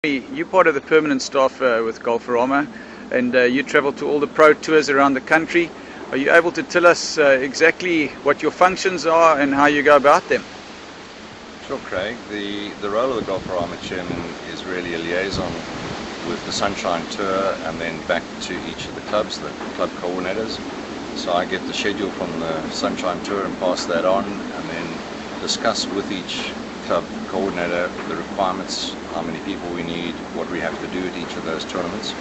You're part of the permanent staff with Golfarama, and you travel to all the pro tours around the country. Are you able to tell us exactly what your functions are and how you go about them? Sure, Craig. The role of the Golfarama chairman is really a liaison with the Sunshine Tour and then back to each of the clubs, the club coordinators. So I get the schedule from the Sunshine Tour and pass that on, and then discuss with each club coordinator the requirements, how many people we need, what we have to do at each of those tournaments.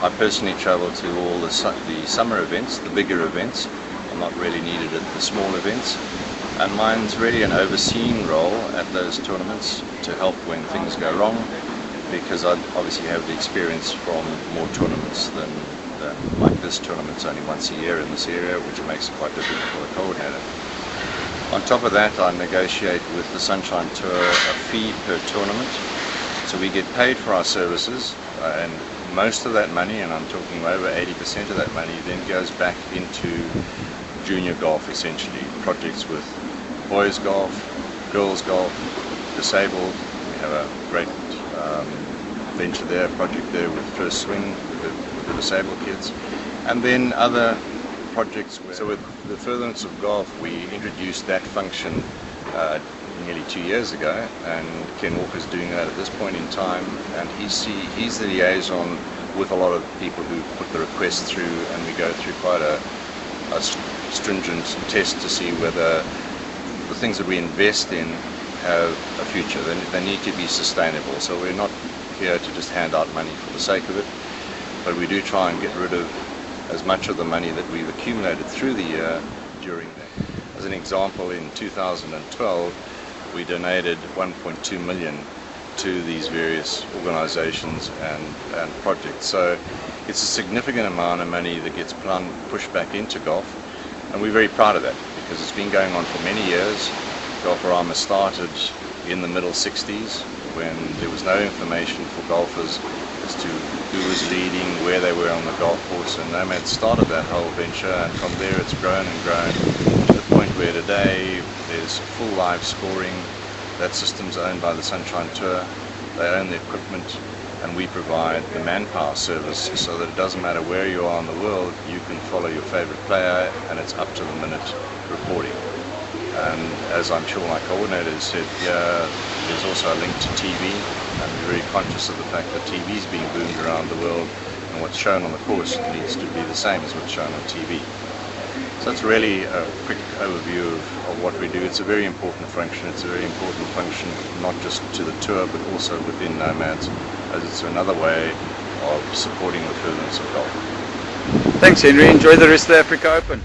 I personally travel to all the summer events, the bigger events. I'm not really needed at the small events, and mine's really an overseeing role at those tournaments to help when things go wrong, because I obviously have the experience from more tournaments than like this tournament's only once a year in this area, which makes it quite difficult for the coordinator. On top of that, I negotiate with the Sunshine Tour a fee per tournament, so we get paid for our services, and most of that money, and I'm talking over 80% of that money, then goes back into junior golf, essentially, projects with boys golf, girls golf, disabled. We have a great venture there, project there with First Swing with the disabled kids, and then other projects. So with the furtherance of golf, we introduced that function nearly 2 years ago, and Ken Walker's doing that at this point in time, and he's the liaison with a lot of people who put the request through, and we go through quite a stringent test to see whether the things that we invest in have a future. They need to be sustainable, so we're not here to just hand out money for the sake of it, but we do try and get rid of as much of the money that we've accumulated through the year during that. As an example, in 2012 we donated 1.2 million to these various organizations and projects, so it's a significant amount of money that gets pushed back into golf, and we're very proud of that because it's been going on for many years. Golfarama started in the middle 60s when there was no information for golfers as to who was leading, where they were on the golf course, and Nomad started that whole venture, and from there it's grown and grown to the point where today there's full live scoring. That system's owned by the Sunshine Tour. They own the equipment, and we provide the manpower service so that it doesn't matter where you are in the world, you can follow your favorite player and it's up to the minute reporting. And as I'm sure my coordinator said, there's also a link to TV, and we're very conscious of the fact that TV is being boomed around the world, and what's shown on the course needs to be the same as what's shown on TV. So that's really a quick overview of what we do. It's a very important function. It's a very important function not just to the tour but also within Nomads, as it's another way of supporting the furtherance of golf. Thanks, Henry. Enjoy the rest of the Africa Open.